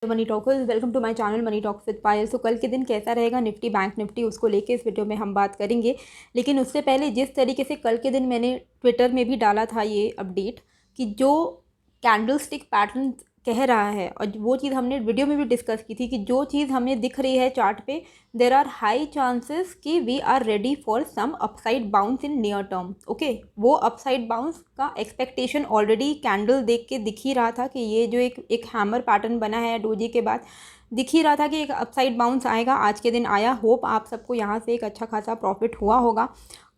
Money talkers, welcome to my channel money talks with Payal. So कल के दिन कैसा रहेगा निफ्टी बैंक निफ्टी, उसको लेके इस वीडियो में हम बात करेंगे। लेकिन उससे पहले जिस तरीके से कल के दिन मैंने ट्विटर में भी डाला था ये अपडेट कि जो कैंडल स्टिक पैटर्न कह रहा है, और वो चीज़ हमने वीडियो में भी डिस्कस की थी कि जो चीज़ हमें दिख रही है चार्ट पे, देर आर हाई चांसेस कि we are ready for some upside bounce in near term. Okay, वो अपसाइड बाउंस का एक्सपेक्टेशन ऑलरेडी कैंडल देख के दिख ही रहा था कि ये जो एक हैमर पैटर्न बना है डोजी के बाद, दिख ही रहा था कि एक अपसाइड बाउंस आएगा। आज के दिन आया। होप आप सबको यहाँ से एक अच्छा खासा प्रॉफिट हुआ होगा।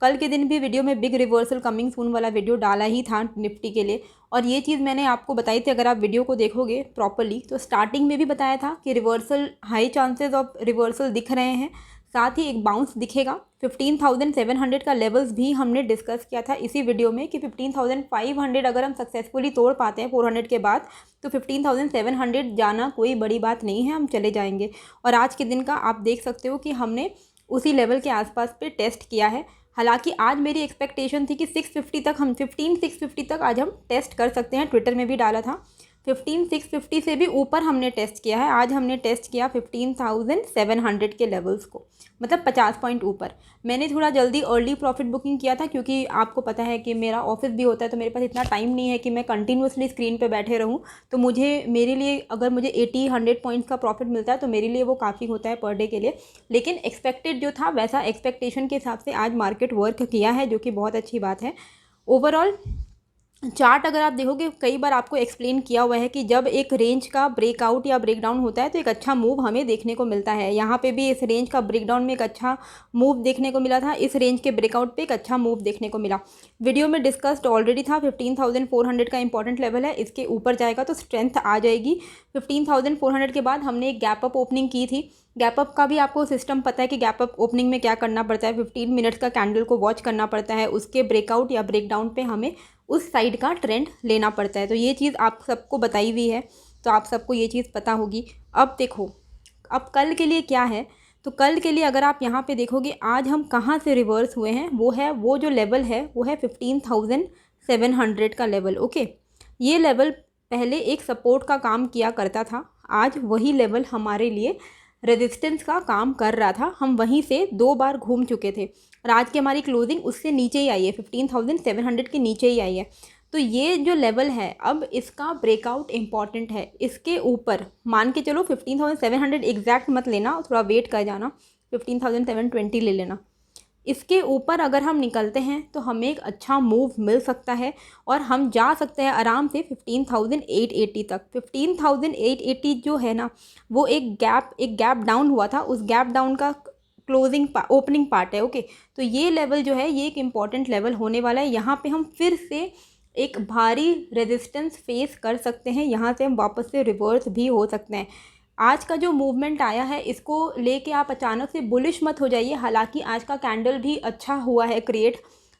कल के दिन भी वीडियो में बिग रिवर्सल कमिंग सून वाला वीडियो डाला ही था निफ्टी के लिए, और ये चीज़ मैंने आपको बताई थी। अगर आप वीडियो को देखोगे प्रॉपरली तो स्टार्टिंग में भी बताया था कि reversal, high chances of reversal दिख रहे हैं, साथ ही एक बाउंस दिखेगा। 15,700 का लेवल्स भी हमने डिस्कस किया था इसी वीडियो में कि 15,500 अगर हम सक्सेसफुली तोड़ पाते हैं 400 के बाद, तो 15,700 जाना कोई बड़ी बात नहीं है, हम चले जाएंगे। और आज के दिन का आप देख सकते हो कि हमने उसी लेवल के आसपास पे टेस्ट किया है। हालांकि आज मेरी एक्सपेक्टेशन थी कि 650 तक, हम 15,650 तक आज हम टेस्ट कर सकते हैं। ट्विटर में भी डाला था 15,650 से भी ऊपर हमने टेस्ट किया है। आज हमने टेस्ट किया 15,700 के लेवल्स को, मतलब 50 पॉइंट ऊपर। मैंने थोड़ा जल्दी अर्ली प्रॉफिट बुकिंग किया था क्योंकि आपको पता है कि मेरा ऑफिस भी होता है, तो मेरे पास इतना टाइम नहीं है कि मैं कंटिन्यूसली स्क्रीन पे बैठे रहूं। तो मेरे लिए अगर मुझे 80-100 पॉइंट्स का प्रॉफिट मिलता है तो मेरे लिए वो काफ़ी होता है पर डे के लिए। लेकिन एक्सपेक्टेड जो था वैसा एक्सपेक्टेशन के हिसाब से आज मार्केट वर्क किया है, जो कि बहुत अच्छी बात है। ओवरऑल चार्ट अगर आप देखोगे, कई बार आपको एक्सप्लेन किया हुआ है कि जब एक रेंज का ब्रेकआउट या ब्रेकडाउन होता है तो एक अच्छा मूव हमें देखने को मिलता है। यहाँ पे भी इस रेंज का ब्रेकडाउन में एक अच्छा मूव देखने को मिला था, इस रेंज के ब्रेकआउट पे एक अच्छा मूव देखने को मिला। वीडियो में डिस्कस्ड ऑलरेडी था 15,400 का इंपॉर्टेंट लेवल है, इसके ऊपर जाएगा तो स्ट्रेंथ आ जाएगी। 15,400 के बाद हमने एक गैप अप ओपनिंग की थी। गैप अप का भी आपको सिस्टम पता है कि गैप अप ओपनिंग में क्या करना पड़ता है। 15 मिनट्स का कैंडल को वॉच करना पड़ता है, उसके ब्रेकआउट या ब्रेकडाउन पे हमें उस साइड का ट्रेंड लेना पड़ता है। तो ये चीज़ आप सबको बताई हुई है, तो आप सबको ये चीज़ पता होगी। अब देखो, अब कल के लिए क्या है, तो कल के लिए अगर आप यहाँ पे देखोगे आज हम कहाँ से रिवर्स हुए हैं, वो जो लेवल है वो है 15,700 का लेवल। ओके, ये लेवल पहले एक सपोर्ट का काम किया करता था, आज वही लेवल हमारे लिए रेजिस्टेंस का काम कर रहा था। हम वहीं से 2 बार घूम चुके थे और आज की हमारी क्लोजिंग उससे नीचे ही आई है, 15,700 के नीचे ही आई है। तो ये जो लेवल है अब इसका ब्रेकआउट इम्पॉर्टेंट है। इसके ऊपर मान के चलो 15,700 एग्जैक्ट मत लेना, थोड़ा वेट कर जाना, 15,720 ले लेना। इसके ऊपर अगर हम निकलते हैं तो हमें एक अच्छा मूव मिल सकता है और हम जा सकते हैं आराम से 15,880 तक। 15,880 जो है ना, वो एक गैप डाउन हुआ था, उस गैप डाउन का क्लोजिंग ओपनिंग पार्ट है। ओके, तो ये लेवल जो है ये एक इम्पॉर्टेंट लेवल होने वाला है। यहाँ पे हम फिर से एक भारी रेजिस्टेंस फेस कर सकते हैं, यहाँ से हम वापस से रिवर्स भी हो सकते हैं। आज का जो मूवमेंट आया है इसको लेके आप अचानक से बुलिश मत हो जाइए। हालांकि आज का कैंडल भी अच्छा हुआ है क्रिएट,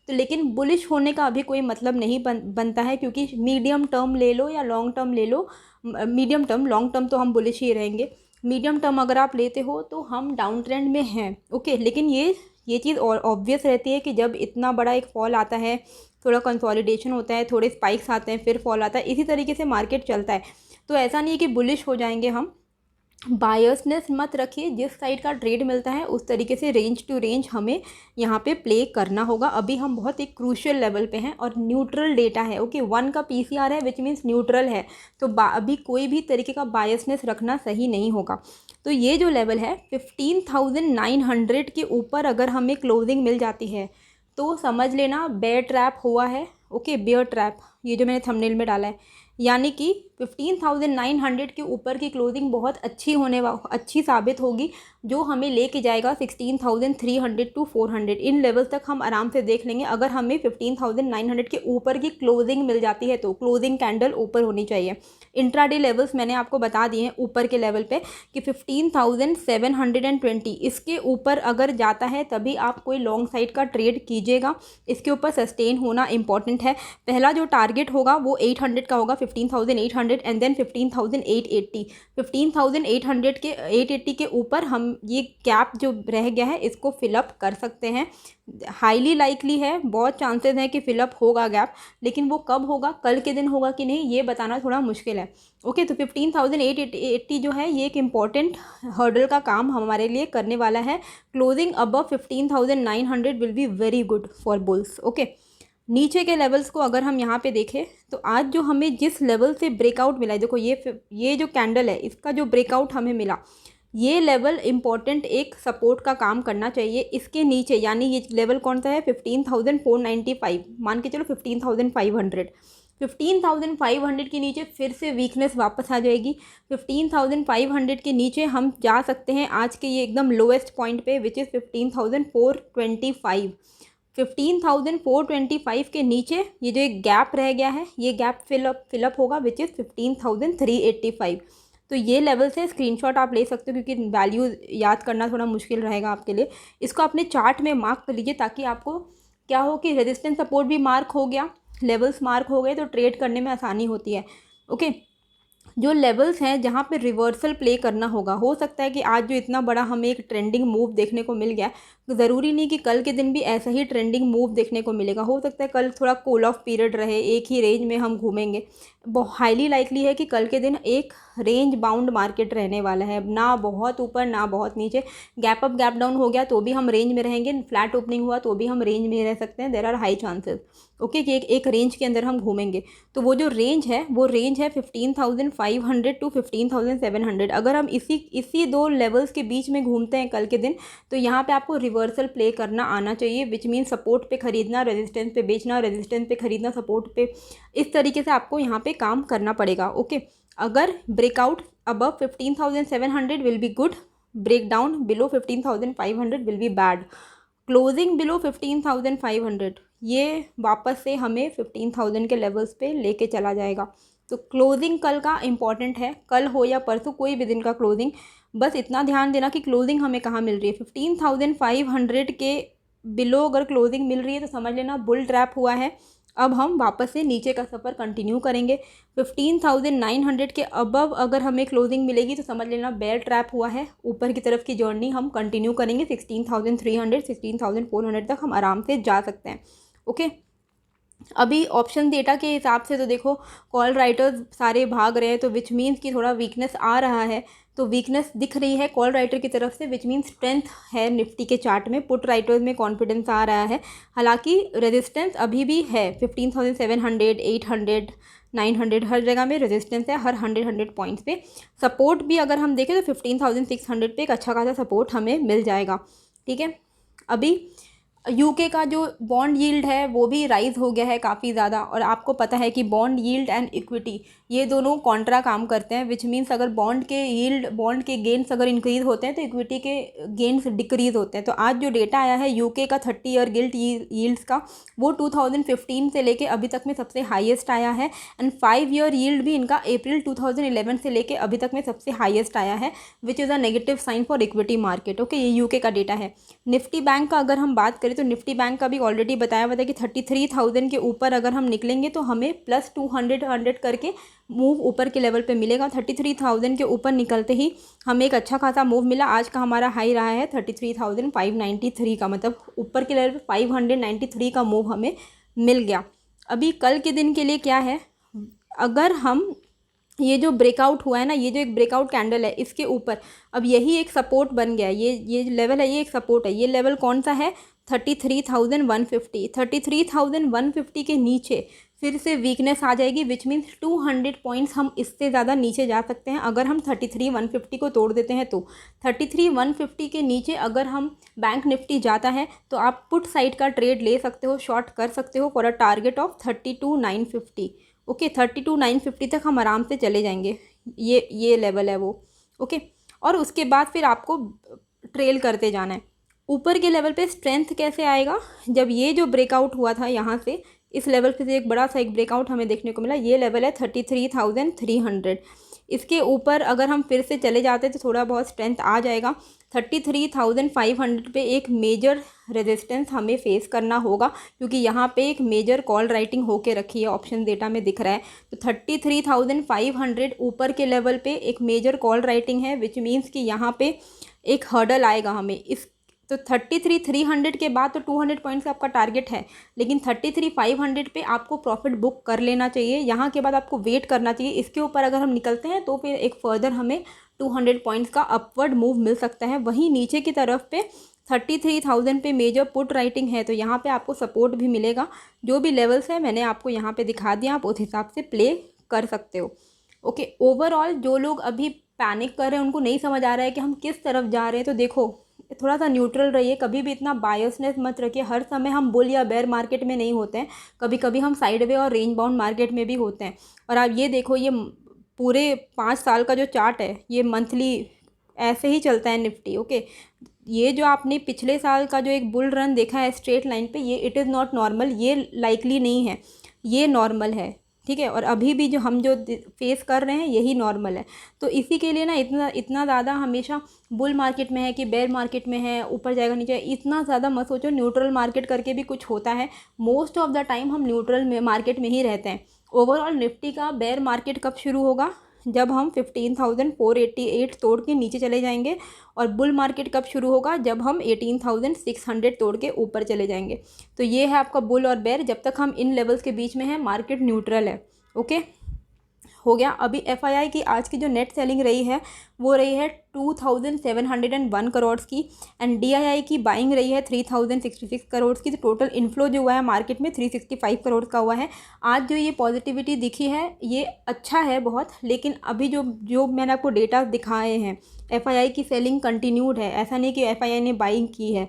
तो लेकिन बुलिश होने का अभी कोई मतलब नहीं बनता है, क्योंकि मीडियम टर्म ले लो या लॉन्ग टर्म ले लो, मीडियम टर्म, लॉन्ग टर्म तो हम बुलिश ही रहेंगे। मीडियम टर्म अगर आप लेते हो तो हम डाउन ट्रेंड में हैं। ओके, लेकिन ये चीज़ ऑब्वियस रहती है कि जब इतना बड़ा एक फॉल आता है, थोड़ा कंसोलिडेशन होता है, थोड़े स्पाइक्स आते हैं, फिर फॉल आता है, इसी तरीके से मार्केट चलता है। तो ऐसा नहीं है कि बुलिश हो जाएंगे हम। बायसनेस मत रखिए, जिस साइड का ट्रेड मिलता है उस तरीके से रेंज टू रेंज हमें यहाँ पे प्ले करना होगा। अभी हम बहुत एक क्रूशियल लेवल पे हैं और न्यूट्रल डेटा है। ओके, 1 का पीसीआर है विच मीन्स न्यूट्रल है, तो अभी कोई भी तरीके का बायसनेस रखना सही नहीं होगा। तो ये जो लेवल है 15,900 के ऊपर अगर हमें क्लोजिंग मिल जाती है तो समझ लेना बेयर ट्रैप हुआ है। ओके, बेयर ट्रैप, ये जो मैंने थंबनेल में डाला है, यानी कि 15,900 के ऊपर की क्लोजिंग बहुत अच्छी साबित होगी, जो हमें लेके जाएगा 16,300 टू 400। इन लेवल्स तक हम आराम से देख लेंगे। अगर हमें 15,900 के ऊपर की क्लोजिंग मिल जाती है तो क्लोजिंग कैंडल ऊपर होनी चाहिए। इंट्राडे लेवल्स मैंने आपको बता दिए हैं ऊपर के लेवल पे कि 15,720, इसके ऊपर अगर जाता है तभी आप कोई लॉन्ग साइड का ट्रेड कीजिएगा। इसके ऊपर सस्टेन होना इंपॉर्टेंट है। पहला जो टारगेट होगा वो 800 का होगा, 15,800 एंड देन 15,880। 15,800 के 880 के ऊपर हम ये गैप जो रह गया है इसको फिलअप कर सकते हैं। हाईली लाइकली है, बहुत चांसेस है कि फिलअप होगा गैप, लेकिन वो कब होगा, कल के दिन होगा कि नहीं, ये बताना थोड़ा मुश्किल है। ओके, तो 15,880 जो है ये एक इम्पॉर्टेंट हर्डल का काम हमारे लिए करने वाला है। Closing above 15,900 will be very good for bulls. Okay, नीचे के लेवल्स को अगर हम यहाँ पे देखें तो आज जो हमें जिस लेवल से ब्रेकआउट मिला है, देखो ये जो कैंडल है इसका जो ब्रेकआउट हमें मिला, ये लेवल इम्पॉर्टेंट एक सपोर्ट का काम करना चाहिए। इसके नीचे यानी ये लेवल कौन सा है, 15,495, मान के चलो 15,500। 15,500 के नीचे फिर से वीकनेस वापस आ जाएगी। 15,500 के नीचे हम जा सकते हैं आज के ये एकदम लोएस्ट पॉइंट पे, विच इज़ 15,425। 15,425 के नीचे ये जो एक गैप रह गया है, ये गैप फिलअप होगा, विच इज़ 15,385। तो ये लेवल से स्क्रीनशॉट आप ले सकते हो, क्योंकि वैल्यू याद करना थोड़ा मुश्किल रहेगा आपके लिए। इसको अपने चार्ट में मार्क कर लीजिए, ताकि आपको क्या हो कि रेजिस्टेंस सपोर्ट भी मार्क हो गया, लेवल्स मार्क हो गए, तो ट्रेड करने में आसानी होती है। ओके, जो लेवल्स हैं जहाँ पे रिवर्सल प्ले करना होगा, हो सकता है कि आज जो इतना बड़ा हमें एक ट्रेंडिंग मूव देखने को मिल गया, तो ज़रूरी नहीं कि कल के दिन भी ऐसा ही ट्रेंडिंग मूव देखने को मिलेगा। हो सकता है कल थोड़ा कूल ऑफ पीरियड रहे, एक ही रेंज में हम घूमेंगे। बहुत हाईली लाइकली है कि कल के दिन एक रेंज बाउंड मार्केट रहने वाला है, ना बहुत ऊपर ना बहुत नीचे। गैप अप गैप डाउन हो गया तो भी हम रेंज में रहेंगे, फ्लैट ओपनिंग हुआ तो भी हम रेंज में रह सकते हैं। There are high chances okay कि एक रेंज के अंदर हम घूमेंगे। तो वो जो रेंज है वो रेंज है 15,500 टू 15,700। अगर हम इसी दो लेवल्स के बीच में घूमते हैं कल के दिन, तो यहाँ पे आपको रिवर्सल प्ले करना आना चाहिए, विच मीन सपोर्ट पे खरीदना, रेजिस्टेंस पे बेचना, रेजिस्टेंस पे खरीदना, सपोर्ट पे, इस तरीके से आपको यहाँ पे काम करना पड़ेगा। ओके, अगर breakout above 15,700 will be good, break down below 15,500 will be bad, closing below 15,500 ये वापस से हमें 15,000 के लेवल्स पे लेके चला जाएगा। तो क्लोजिंग कल का इम्पॉर्टेंट है, कल हो या परसों कोई भी दिन का क्लोजिंग, बस इतना ध्यान देना कि क्लोजिंग हमें कहाँ मिल रही है। 15,500 के बिलो अगर क्लोजिंग मिल रही है तो समझ लेना बुल ट्रैप हुआ है। अब हम वापस से नीचे का सफ़र कंटिन्यू करेंगे। 15,900 के अबव अगर हमें क्लोजिंग मिलेगी तो समझ लेना बेयर ट्रैप हुआ है। ऊपर की तरफ की जर्नी हम कंटिन्यू करेंगे, 16,300 16,400 तक हम आराम से जा सकते हैं। ओके, अभी ऑप्शन डेटा के हिसाब से तो देखो कॉल राइटर्स सारे भाग रहे हैं, तो विच मीन्स कि थोड़ा वीकनेस आ रहा है, तो वीकनेस दिख रही है कॉल राइटर की तरफ से, विच मीन्स स्ट्रेंथ है निफ्टी के चार्ट में। पुट राइटर्स में कॉन्फिडेंस आ रहा है, हालांकि रेजिस्टेंस अभी भी है 15,700 800 900 हर जगह में रेजिस्टेंस है, हर 100 पॉइंट्स पे। सपोर्ट भी अगर हम देखें तो 15,600 पे एक अच्छा खासा सपोर्ट हमें मिल जाएगा। ठीक है, अभी यूके का जो बॉन्ड यील्ड है वो भी राइज़ हो गया है काफ़ी ज़्यादा, और आपको पता है कि बॉन्ड यील्ड एंड इक्विटी ये दोनों कॉन्ट्रा काम करते हैं, विच मीन्स अगर बॉन्ड के गेन्स अगर इंक्रीज़ होते हैं तो इक्विटी के गेन्स डिक्रीज़ होते हैं। तो आज जो डेटा आया है यूके का 30 ईयर गिल्ट यील्ड्स का, वो 2015 से लेके अभी तक में सबसे हाईएस्ट आया है, एंड 5 ईयर यील्ड भी इनका अप्रैल 2011 से लेके अभी तक में सबसे हाईएस्ट आया है, which is a negative sign for equity market. Okay, ये यूके का डेटा है। निफ्टी बैंक का अगर हम बात करें तो निफ्टी बैंक का भी ऑलरेडी बताया हुआ था कि 33,000 के ऊपर अगर हम निकलेंगे तो हमें प्लस 200 करके मूव ऊपर के लेवल पे मिलेगा। 33,000 के ऊपर निकलते ही हमें एक अच्छा खासा मूव मिला। आज का हमारा हाई रहा है 33,593 का, मतलब ऊपर के लेवल पे 593 का मूव हमें मिल गया। अभी कल के दिन के लिए क्या है, अगर हम ये जो ब्रेकआउट हुआ है ना, ये जो एक ब्रेकआउट कैंडल है इसके ऊपर अब यही एक सपोर्ट बन गया है, ये लेवल है, ये एक सपोर्ट है। ये लेवल कौन सा है, 33,150। 33,150 के नीचे फिर से वीकनेस आ जाएगी, विच मीन्स 200 पॉइंट्स हम इससे ज़्यादा नीचे जा सकते हैं अगर हम 33,150 को तोड़ देते हैं। तो 33,150 के नीचे अगर हम बैंक निफ्टी जाता है तो आप पुट साइड का ट्रेड ले सकते हो, शॉर्ट कर सकते हो for a target of 32,950। Okay, 32,950 तक हम आराम से चले जाएंगे, ये लेवल है वो। ओके, और उसके बाद फिर आपको ट्रेल करते जाना है। ऊपर के लेवल पे स्ट्रेंथ कैसे आएगा, जब ये जो ब्रेकआउट हुआ था यहाँ से इस लेवल पे से एक बड़ा सा एक ब्रेकआउट हमें देखने को मिला, ये लेवल है 33,300। इसके ऊपर अगर हम फिर से चले जाते तो थोड़ा बहुत स्ट्रेंथ आ जाएगा। 33,500 पे एक मेजर रेजिस्टेंस हमें फेस करना होगा, क्योंकि यहाँ पे एक मेजर कॉल राइटिंग होके रखी है, ऑप्शन डेटा में दिख रहा है। तो 33,500 ऊपर के लेवल पे एक मेजर कॉल राइटिंग है, विच मीन्स कि यहाँ पे एक हर्डल आएगा हमें इस। तो 33,300 के बाद तो 200 पॉइंट्स का आपका टारगेट है, लेकिन 33,500 पे आपको प्रॉफिट बुक कर लेना चाहिए। यहाँ के बाद आपको वेट करना चाहिए। इसके ऊपर अगर हम निकलते हैं तो फिर एक फर्दर हमें 200 पॉइंट्स का अपवर्ड मूव मिल सकता है। वहीं नीचे की तरफ पे 33,000 पे मेजर पुट राइटिंग है, तो यहाँ पे आपको सपोर्ट भी मिलेगा। जो भी लेवल्स है मैंने आपको यहाँ पे दिखा दिया, आप उस हिसाब से प्ले कर सकते हो। ओके, ओवरऑल जो लोग अभी पैनिक कर रहे हैं, उनको नहीं समझ आ रहा है कि हम किस तरफ जा रहे हैं, तो देखो थोड़ा सा न्यूट्रल रहिए, कभी भी इतना बायसनेस मत रखिए। हर समय हम बुल या बेयर मार्केट में नहीं होते हैं, कभी कभी हम साइडवे और रेंज बाउंड मार्केट में भी होते हैं। और आप ये देखो, ये पूरे 5 साल का जो चार्ट है, ये मंथली ऐसे ही चलता है निफ्टी। ओके, ये जो आपने पिछले साल का जो एक बुल रन देखा है स्ट्रेट लाइन पे, ये इट इज़ नॉट नॉर्मल, ये लाइकली नहीं है, ये नॉर्मल है, ठीक है। और अभी भी जो हम जो फेस कर रहे हैं यही नॉर्मल है। तो इसी के लिए ना इतना ज़्यादा हमेशा बुल मार्केट में है कि बेयर मार्केट में है, ऊपर जाएगा नीचे, इतना ज़्यादा मत सोचो। न्यूट्रल मार्केट करके भी कुछ होता है, मोस्ट ऑफ द टाइम हम न्यूट्रल में मार्केट में ही रहते हैं। ओवरऑल निफ्टी का बेयर मार्केट कब शुरू होगा? जब हम 15,488 तोड़ के नीचे चले जाएंगे। और बुल मार्केट कब शुरू होगा? जब हम 18,600 तोड़ के ऊपर चले जाएंगे। तो ये है आपका बुल और बेयर। जब तक हम इन लेवल्स के बीच में हैं, मार्केट न्यूट्रल है। ओके, हो गया। अभी FII की आज की जो नेट सेलिंग रही है वो रही है 2,701 करोड़ की, एंड DII की बाइंग रही है 3,066 करोड़ की। तो टोटल इन्फ्लो जो हुआ है मार्केट में 365 करोड़ का हुआ है। आज जो ये पॉजिटिविटी दिखी है ये अच्छा है बहुत, लेकिन अभी जो मैंने आपको डेटा दिखाए हैं, FII की सेलिंग कंटिन्यूड है, ऐसा नहीं कि FII ने बाइंग की है।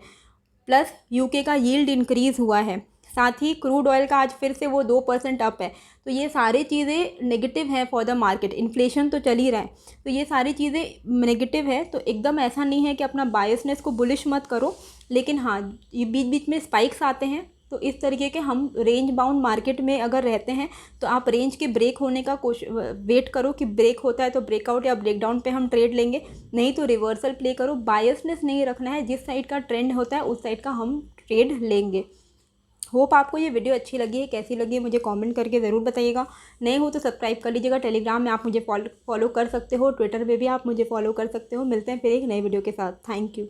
प्लस UK का यील्ड इंक्रीज़ हुआ है, साथ ही क्रूड ऑयल का आज फिर से वो 2% अप है। तो ये सारी चीज़ें नेगेटिव हैं फॉर द मार्केट। इन्फ्लेशन तो चल ही रहा है, तो ये सारी चीज़ें नेगेटिव है। तो एकदम ऐसा नहीं है कि अपना बायसनेस को बुलिश मत करो, लेकिन हाँ, ये बीच बीच में स्पाइक्स आते हैं। तो इस तरीके के हम रेंज बाउंड मार्केट में अगर रहते हैं तो आप रेंज के ब्रेक होने का वेट करो कि ब्रेक होता है तो ब्रेकआउट या ब्रेकडाउन पे हम ट्रेड लेंगे, नहीं तो रिवर्सल प्ले करो। बायसनेस नहीं रखना है, जिस साइड का ट्रेंड होता है उस साइड का हम ट्रेड लेंगे। होप आपको ये वीडियो अच्छी लगी है, कैसी लगी है मुझे कमेंट करके ज़रूर बताइएगा। नए हो तो सब्सक्राइब कर लीजिएगा। टेलीग्राम में आप मुझे फॉलो कर सकते हो, ट्विटर पे भी आप मुझे फॉलो कर सकते हो। मिलते हैं फिर एक नए वीडियो के साथ। Thank you.